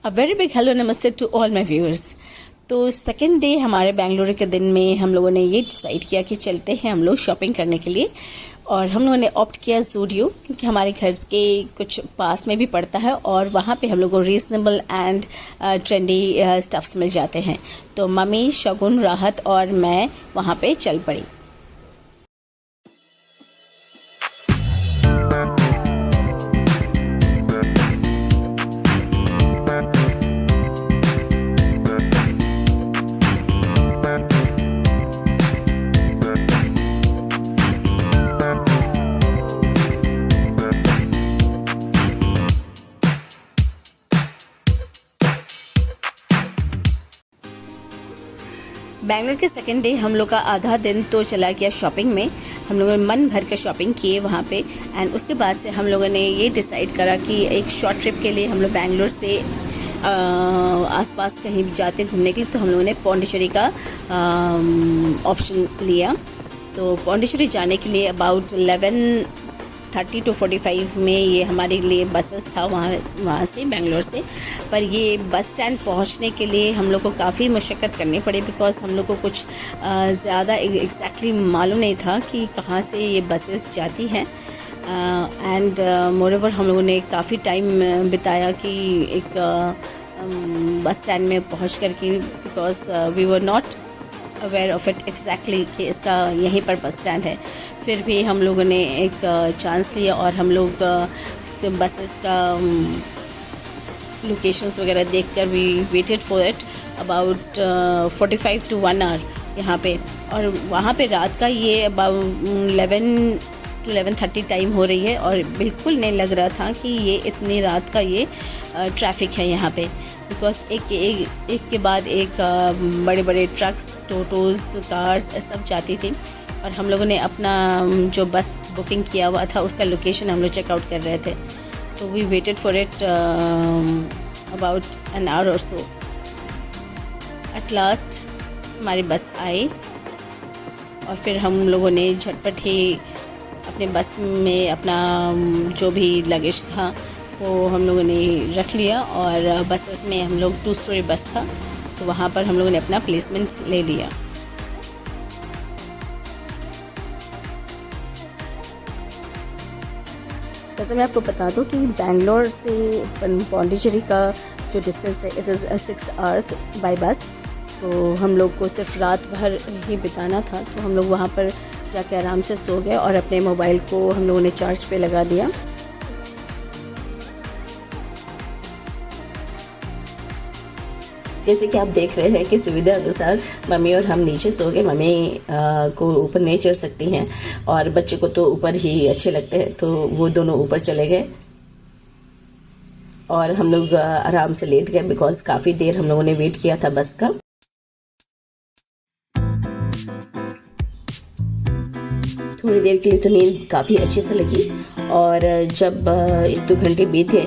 A very big hello नमस्ते to all my viewers. तो second day हमारे बेंगलुरु के दिन में हम लोगों ने ये डिसाइड किया कि चलते हैं हम लोग शॉपिंग करने के लिए। और हम लोगों ने ऑप्ट किया ज़ूडियो, क्योंकि हमारे घर के कुछ पास में भी पड़ता है और वहाँ पे हम लोग को रीज़नेबल एंड ट्रेंडी स्टफ्स मिल जाते हैं। तो मम्मी, शगुन, राहत और मैं वहाँ पे चल पड़ी। बैंगलोर के सेकेंड डे हम लोग का आधा दिन तो चला गया शॉपिंग में। हम लोगों ने मन भर के शॉपिंग किए वहाँ पे। एंड उसके बाद से हम लोगों ने ये डिसाइड करा कि एक शॉर्ट ट्रिप के लिए हम लोग बैंगलोर से आसपास कहीं जाते घूमने के लिए, तो हम लोगों ने पौंडीचेरी का ऑप्शन लिया। तो पौंडीचेरी जाने के लिए अबाउट 11:30 to 45 में ये हमारे लिए बसेस था वहाँ से बेंगलोर से। पर ये बस स्टैंड पहुँचने के लिए हम लोग को काफ़ी मुशक्क़त करनी पड़ी, बिकॉज़ हम लोग को कुछ ज़्यादा एग्जैक्टली मालूम नहीं था कि कहाँ से ये बसेस जाती हैं। एंड मोरेओवर हम लोगों ने काफ़ी टाइम बिताया कि एक बस स्टैंड में पहुँच कर के, because we were not aware of it exactly कि इसका यहीं पर बस स्टैंड है। फिर भी हम लोगों ने एक चांस लिया और हम लोग इसके बसेस का लोकेशंस वगैरह देखकर we waited for it about 45 to 1 hour यहाँ पे। और वहाँ पे रात का ये अबाउट 11 to 11:30 टाइम हो रही है और बिल्कुल नहीं लग रहा था कि ये इतनी रात का ये ट्रैफिक है यहाँ पे, बिकॉज एक के बाद एक बड़े बड़े ट्रक्स, टोटोज़, कार्स सब जाती थी। और हम लोगों ने अपना जो बस बुकिंग किया हुआ था उसका लोकेशन हम लोग चेकआउट कर रहे थे। तो we waited for it about an hour और सो। एट लास्ट हमारी बस आई और फिर हम लोगों ने झटपट ही अपने बस में अपना जो भी लगेज था वो हम लोगों ने रख लिया। और बसेस में हम लोग 2 स्टोरी बस था, तो वहाँ पर हम लोगों ने अपना प्लेसमेंट ले लिया। वैसे मैं आपको बता दूं कि बेंगलोर से पौंडीचेरी का जो डिस्टेंस है इट इज़ 6 hours बाय बस। तो हम लोग को सिर्फ रात भर ही बिताना था, तो हम लोग वहाँ पर जाके आराम से सो गए और अपने मोबाइल को हम लोगों ने चार्ज पे लगा दिया। जैसे कि आप देख रहे हैं कि सुविधा अनुसार मम्मी और हम नीचे सो गए। मम्मी को ऊपर नहीं चढ़ सकती हैं और बच्चे को तो ऊपर ही अच्छे लगते हैं, तो वो दोनों ऊपर चले गए और हम लोग आराम से लेट गए, बिकॉज काफ़ी देर हम लोगों ने वेट किया था बस का। थोड़ी देर के लिए तो नींद काफ़ी अच्छे से लगी और जब 1-2 घंटे बीते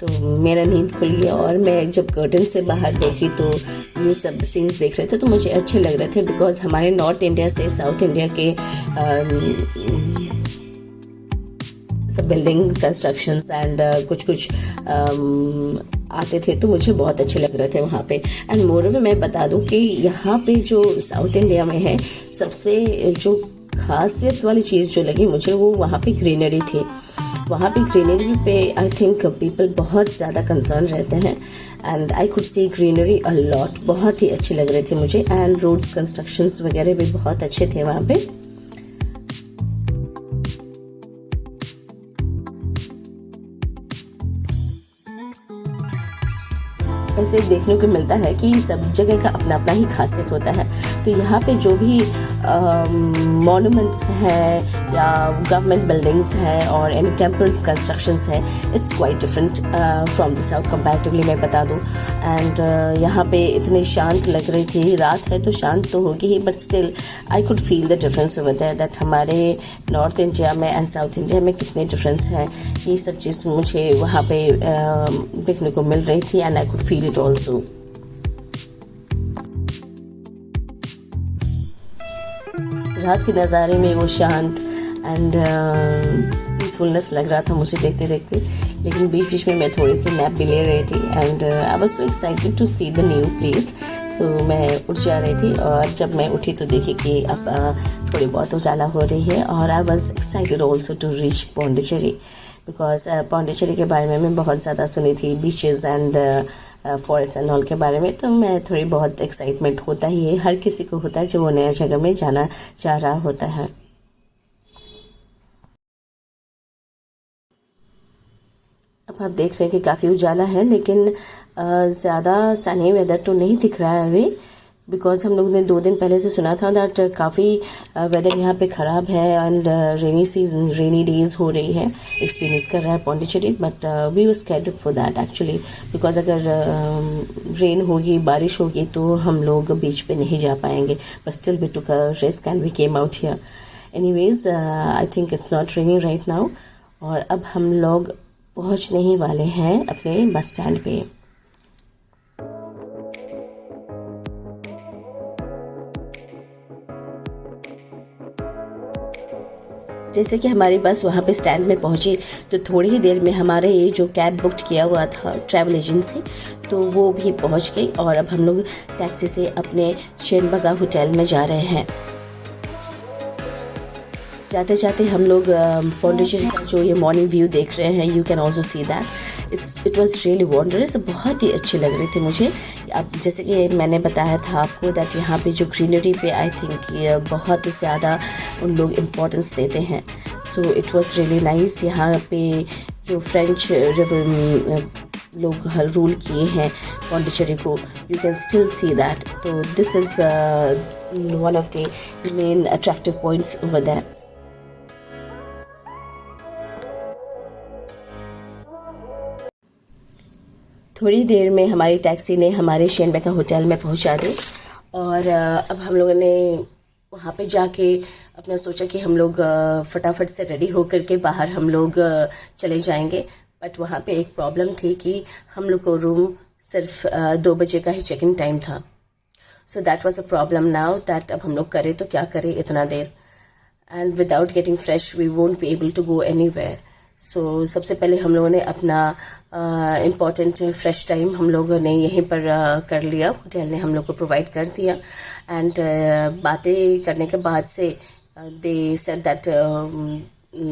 तो मेरा नींद खुल गया। और मैं जब कर्टन से बाहर देखी तो ये सब सीन्स देख रहे थे तो मुझे अच्छे लग रहे थे, बिकॉज हमारे नॉर्थ इंडिया से साउथ इंडिया के सब बिल्डिंग कंस्ट्रक्शंस एंड कुछ आते थे, तो मुझे बहुत अच्छे लग रहे थे वहाँ पे। एंड मोरओवर मैं बता दूँ कि यहाँ पे जो साउथ इंडिया में है सबसे जो खासियत वाली चीज़ जो लगी मुझे वो वहाँ पे ग्रीनरी थी। वहाँ पे ग्रीनरी पे आई थिंक पीपल बहुत ज़्यादा कंसर्न रहते हैं and I could see greenery a lot. बहुत ही अच्छी लग रही थी मुझे एंड रोड्स कंस्ट्रक्शंस वगैरह भी बहुत अच्छे थे वहाँ पे। ऐसे देखने को मिलता है कि सब जगह का अपना अपना ही खासियत होता है। तो यहाँ पे जो भी मॉन्यूमेंट्स हैं या गवर्नमेंट बिल्डिंग्स हैं और एनी टेम्पल्स कंस्ट्रक्शंस हैं, it's quite different from the south comparatively मैं बता दूँ। एंड यहाँ पे इतनी शांत लग रही थी। रात है तो शांत तो होगी ही, but still I could feel the difference over there that हमारे नॉर्थ इंडिया में एंड साउथ इंडिया में कितने डिफरेंस हैं। ये सब चीज़ मुझे वहाँ पे देखने को मिल रही थी and I could feel it also. रात के नज़ारे में वो शांत एंड पीसफुलनेस लग रहा था मुझे देखते देखते। लेकिन बीच बीच में मैं थोड़ी सी नैप भी ले रही थी and I was so excited to see the new place. So मैं उठ जा रही थी और जब मैं उठी तो देखी कि अब थोड़ी बहुत उजाला हो रही है और I was excited also to reach Pondicherry because Pondicherry के बारे में मैं बहुत ज़्यादा सुनी थी, beaches and forest and all के बारे में। तो मैं थोड़ी बहुत एक्साइटमेंट होता ही है, हर किसी को होता है जब वो नया जगह में जाना चाह रहा होता है। अब आप देख रहे हैं कि काफ़ी उजाला है, लेकिन ज़्यादा सनी वेदर तो नहीं दिख रहा है अभी, बिकॉज हम लोग ने 2 दिन पहले से सुना था दैट काफ़ी वेदर यहाँ पे ख़राब है एंड रेनी डेज हो रही है, एक्सपीरियंस कर रहा है Pondicherry. But we was scared for that actually, because अगर रेन होगी, बारिश होगी तो हम लोग बीच पे नहीं जा पाएंगे। But still we took a risk and we came out here. Anyways I think it's not raining right now और अब हम लोग पहुँचने ही वाले हैं अपने बस स्टैंड पे। जैसे कि हमारी बस वहाँ पे स्टैंड में पहुँची तो थोड़ी ही देर में हमारे ये जो कैब बुक किया हुआ था ट्रैवल एजेंसी, तो वो भी पहुँच गई और अब हम लोग टैक्सी से अपने शेनबगा होटल में जा रहे हैं। जाते जाते हम लोग पौंडीचेरी का जो ये मॉर्निंग व्यू देख रहे हैं, you can also see that it was really wondrous. बहुत ही अच्छी लग रही थी मुझे। अब जैसे कि मैंने बताया था आपको दैट यहाँ पे जो ग्रीनरी पे आई थिंक बहुत ज़्यादा उन लोग इम्पोर्टेंस देते हैं। So it was really nice. यहाँ पे जो फ्रेंच लोग रूल किए हैं पौंडीचेरी को, you can still see that. तो this is one of the main attractive points over that. थोड़ी देर में हमारी टैक्सी ने हमारे शेनबगा होटल में पहुंचा दी और अब हम लोगों ने वहाँ पे जाके अपना सोचा कि हम लोग फटाफट से रेडी होकर के बाहर हम लोग चले जाएंगे। बट वहाँ पे एक प्रॉब्लम थी कि हम लोग को रूम सिर्फ 2 बजे का ही चेक इन टाइम था। So that was a problem now that अब हम लोग करें तो क्या करें इतना देर, and without getting fresh we won't be able to go anywhere. So सबसे पहले हम लोगों ने अपना इम्पॉर्टेंट फ्रेश टाइम हम लोगों ने यहीं पर कर लिया, होटल ने हम लोग को प्रोवाइड कर दिया। एंड बातें करने के बाद से दे सेड दैट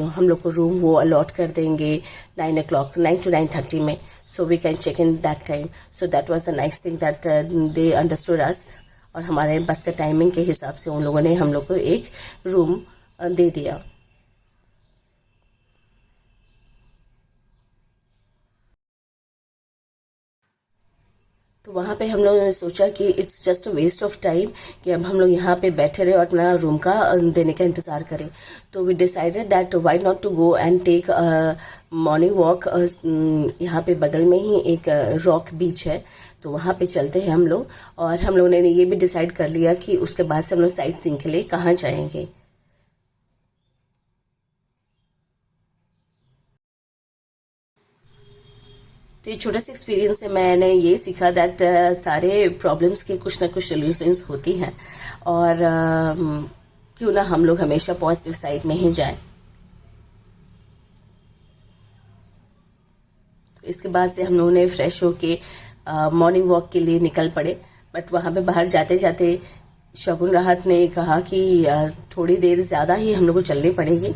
हम लोग को रूम वो अलॉट कर देंगे 9 o'clock, 9 to 9:30 में, so we can check in that time. So that was a nice thing that they understood us और हमारे बस के टाइमिंग के हिसाब से उन लोगों ने हम लोग को एक रूम दे दिया। तो वहाँ पे हम लोगों ने सोचा कि it's just a waste of time कि अब हम लोग यहाँ पे बैठे रहे और अपना रूम का देने का इंतज़ार करें। तो we decided that why not to go and take morning walk. यहाँ पे बगल में ही एक रॉक बीच है, तो वहाँ पे चलते हैं हम लोग। और हम लोगों ने ये भी डिसाइड कर लिया कि उसके बाद से हम लोग साइट सीइंग के लिए कहाँ जाएंगे। तो ये छोटा सा एक्सपीरियंस से मैंने ये सीखा दैट सारे प्रॉब्लम्स के कुछ ना कुछ सोल्यूशंस होती हैं और क्यों ना हम लोग हमेशा पॉजिटिव साइड में ही जाएं। तो इसके बाद से हम लोगों ने फ्रेश होके मॉर्निंग वॉक के लिए निकल पड़े। बट वहाँ पे बाहर जाते जाते शगुन राहत ने कहा कि थोड़ी देर ज़्यादा ही हम लोग को चलनी पड़ेगी,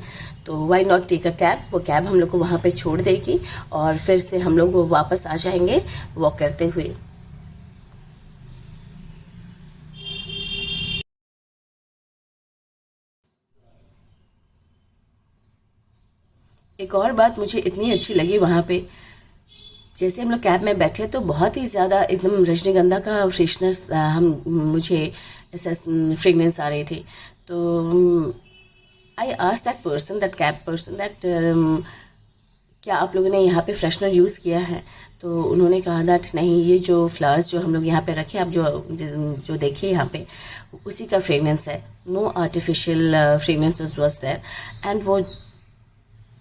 तो why not take a cab. वो कैब हम लोग को वहाँ पे छोड़ देगी और फिर से हम लोग वापस आ जाएंगे वॉक करते हुए। एक और बात मुझे इतनी अच्छी लगी वहाँ पे, जैसे हम लोग कैब में बैठे तो बहुत ही ज़्यादा एकदम रजनीगंधा का फ्रेशनेस मुझे ऐसा फ्रेगनेंस आ रही थी। तो I asked that person, that cab person, that क्या आप लोगों ने यहाँ पे फ्रेशनर यूज़ किया है? तो उन्होंने कहा दैट नहीं, ये जो फ्लावर्स जो हम लोग यहाँ पे रखे, आप जो देखिए यहाँ पे उसी का फ्रेगनेंस है, no artificial fragrance was there. And वो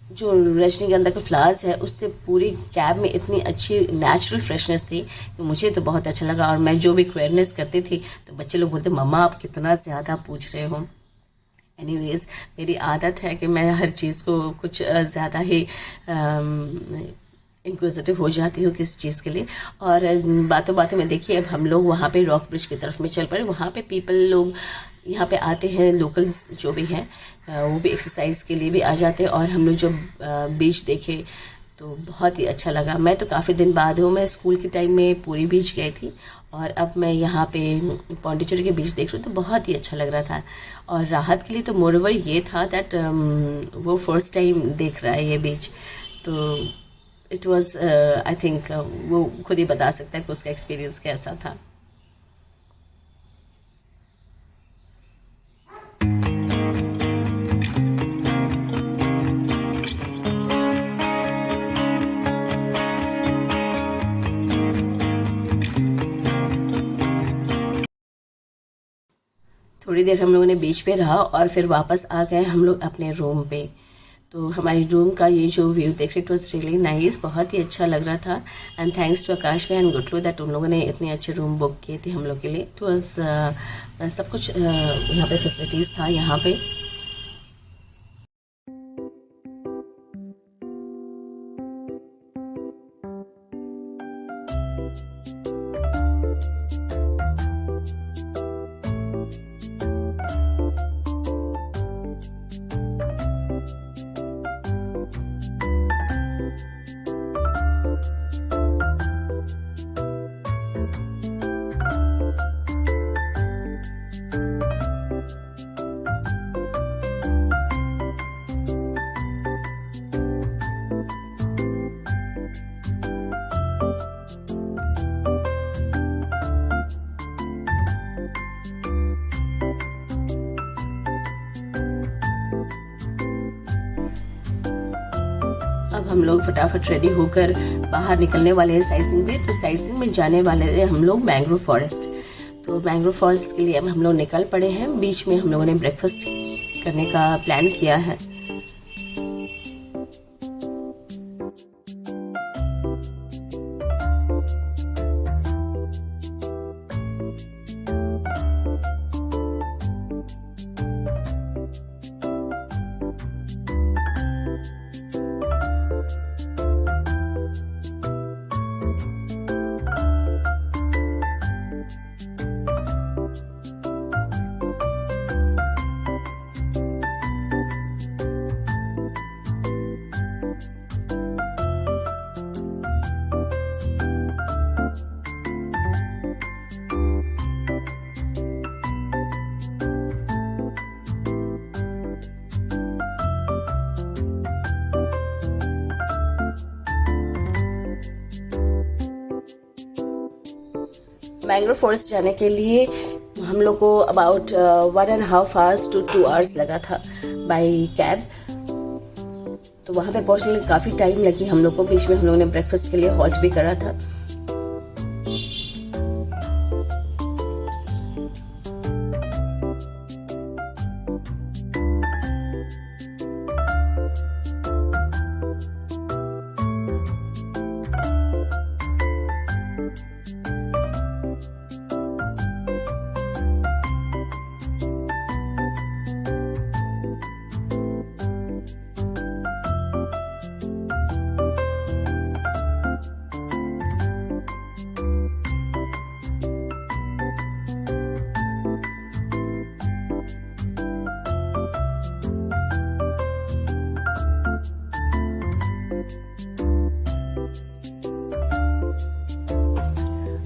जो रजनीगंधा के फ्लावर्स है उससे पूरी कैब में इतनी अच्छी नेचुरल फ्रेशनेस थी कि मुझे तो बहुत अच्छा लगा। और मैं जो भी क्वेरनेस करती थी तो बच्चे लोग बोलते मम्मा आप कितना ज़्यादा पूछ रहे हो। एनीवेज मेरी आदत है कि मैं हर चीज़ को कुछ ज़्यादा ही इंक्विजिटिव हो जाती हूँ किसी चीज़ के लिए। और बातों बातों में देखिए अब हम लोग वहाँ पे रॉक ब्रिज की तरफ में चल पड़े। वहाँ पे पीपल लोग यहाँ पे आते हैं, लोकल्स जो भी हैं वो भी एक्सरसाइज के लिए भी आ जाते हैं। और हम लोग जो बीच देखे तो बहुत ही अच्छा लगा। मैं तो काफ़ी दिन बाद हूँ, मैं स्कूल के टाइम में पूरी बीच गई थी और अब मैं यहाँ पे पौंडीचेरी के बीच देख रही हूँ तो बहुत ही अच्छा लग रहा था। और राहत के लिए तो मोरओवर ये था दैट वो फर्स्ट टाइम देख रहा है ये बीच, तो इट वाज आई थिंक वो खुद ही बता सकता है कि उसका एक्सपीरियंस कैसा था। थोड़ी देर हम लोगों ने बीच पे रहा और फिर वापस आ गए हम लोग अपने रूम पे। तो हमारी रूम का ये जो व्यू देख रहे, इट वॉज रियली नाइस, बहुत ही अच्छा लग रहा था। एंड थैंक्स टू आकाश भाई एंड गुटलू दैट उन लोगों ने इतने अच्छे रूम बुक किए थे हम लोग के लिए। इट वॉज सब कुछ यहाँ पे फैसिलिटीज़ था यहाँ पे। अब हम लोग फटाफट रेडी होकर बाहर निकलने वाले हैं साइट पे। तो साइट में जाने वाले हैं हम लोग मैंग्रोव फॉरेस्ट। तो मैंग्रोव फॉरेस्ट के लिए अब हम लोग निकल पड़े हैं। बीच में हम लोगों ने ब्रेकफास्ट करने का प्लान किया है। मैंग्रोव फॉरेस्ट जाने के लिए हम लोग को अबाउट 1.5 hours to 2 hours लगा था बाय कैब। तो वहाँ पे पहुँचने के लिए काफ़ी टाइम लगी हम लोग को। बीच में हम लोगों ने ब्रेकफास्ट के लिए हॉल्ट भी करा था।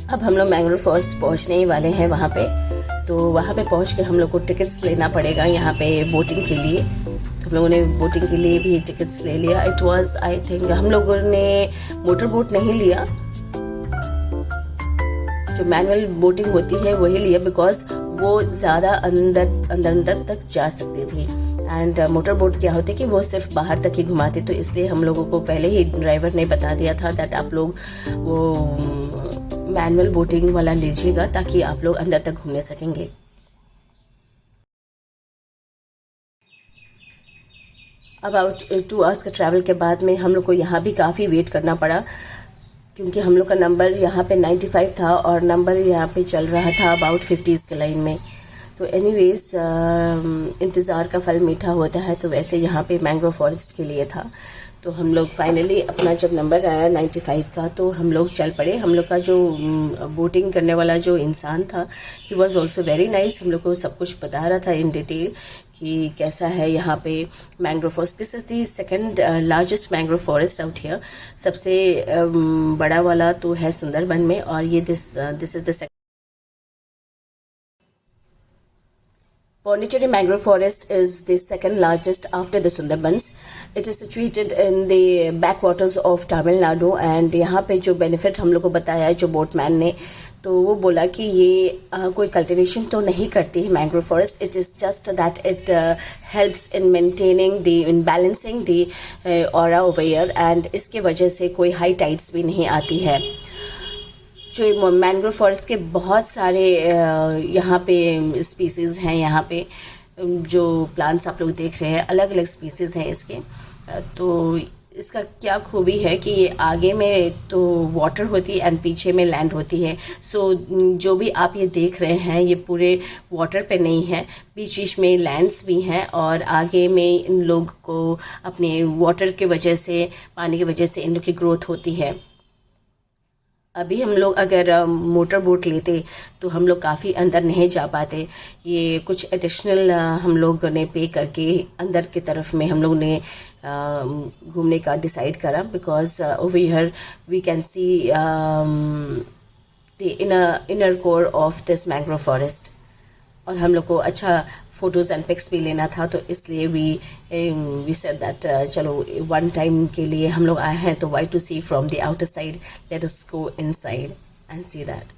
अब हम लोग मैंग्रोव फॉरेस्ट पहुंचने ही वाले हैं वहाँ पे। तो वहाँ पे पहुँच के हम लोग को टिकट्स लेना पड़ेगा यहाँ पे बोटिंग के लिए। तो हम लोगों ने बोटिंग के लिए भी टिकट्स ले लिया। इट वाज आई थिंक हम लोगों ने मोटर बोट नहीं लिया, जो मैनुअल बोटिंग होती है वही लिया, बिकॉज वो ज़्यादा अंदर तक जा सकती थी। एंड मोटर बोट क्या होती है कि वो सिर्फ बाहर तक ही घुमाती, तो इसलिए हम लोगों को पहले ही ड्राइवर ने बता दिया था दैट आप लोग वो मैनुअल बोटिंग वाला लीजिएगा ताकि आप लोग अंदर तक घूमने सकेंगे। अबाउट 2 hours का ट्रैवल के बाद में हम लोग को यहाँ भी काफ़ी वेट करना पड़ा, क्योंकि हम लोग का नंबर यहाँ पे 95 था और नंबर यहाँ पे चल रहा था अबाउट 50s के लाइन में। तो एनीवेज इंतज़ार का फल मीठा होता है, तो वैसे यहाँ पे मैंग्रोव फॉरेस्ट के लिए था। तो हम लोग फाइनली अपना जब नंबर आया 95 का तो हम लोग चल पड़े। हम लोग का जो बोटिंग करने वाला जो इंसान था, he was also very nice. हम लोग को सब कुछ बता रहा था इन डिटेल कि कैसा है यहाँ पे mangrove forest. This is the second largest mangrove forest out here. सबसे बड़ा वाला तो है सुंदरबन में, और ये this is the Pondicherry Mangrove Forest is the second largest after the Sundarbans. It is situated in the backwaters of Tamil Nadu, and यहाँ पे जो benefit हम लोग को बताया है जो बोटमैन ने, तो वो बोला कि ये कोई कल्टिवेशन तो नहीं करती है mangrove forest. It is just that it helps in maintaining the in balancing the aura over here, and इसके वजह से कोई हाई टाइड्स भी नहीं आती है. जो मैंग्रोव फॉरेस्ट के बहुत सारे यहाँ पे स्पीसीज़ हैं, यहाँ पे जो प्लांट्स आप लोग देख रहे हैं अलग अलग स्पीसीज़ हैं इसके. तो इसका क्या खूबी है कि ये आगे में तो वाटर होती है एंड पीछे में लैंड होती है. सो जो भी आप ये देख रहे हैं ये पूरे वाटर पे नहीं है, बीच बीच में लैंड्स भी हैं, और आगे में इन लोग को अपने वाटर के वजह से, पानी की वजह से इन लोग की ग्रोथ होती है. अभी हम लोग अगर मोटर बोट लेते तो हम लोग काफ़ी अंदर नहीं जा पाते. ये कुछ एडिशनल हम लोग ने पे करके अंदर की तरफ में हम लोग ने घूमने का डिसाइड करा, because over here we can see the inner core of this mangrove forest. और हम लोग को अच्छा फ़ोटोज़ एंड पिक्स भी लेना था, तो इसलिए वी सेड दैट चलो वन टाइम के लिए हम लोग आए हैं तो why to see from the outer side, let us go inside and see that.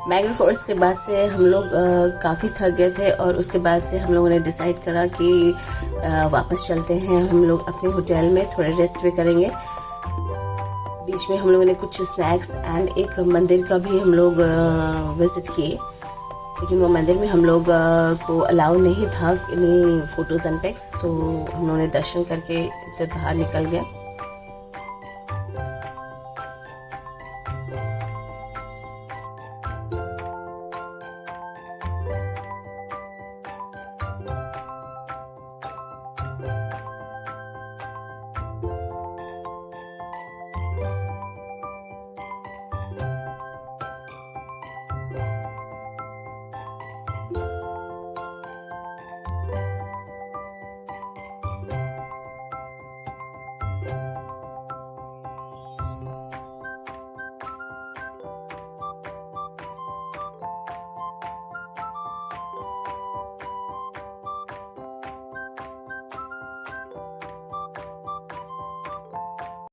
Mangrove forest के बाद से हम लोग काफ़ी थक गए थे, और उसके बाद से हम लोगों ने डिसाइड करा कि वापस चलते हैं हम लोग अपने होटल में, थोड़ा रेस्ट भी करेंगे. बीच में हम लोगों ने कुछ स्नैक्स एंड एक मंदिर का भी हम लोग विज़िट किए, लेकिन वो मंदिर में हम लोग को अलाउ नहीं था इन्हीं फ़ोटोज़ एंड पिक्स, तो हम लोगों ने दर्शन करके इससे बाहर निकल गए.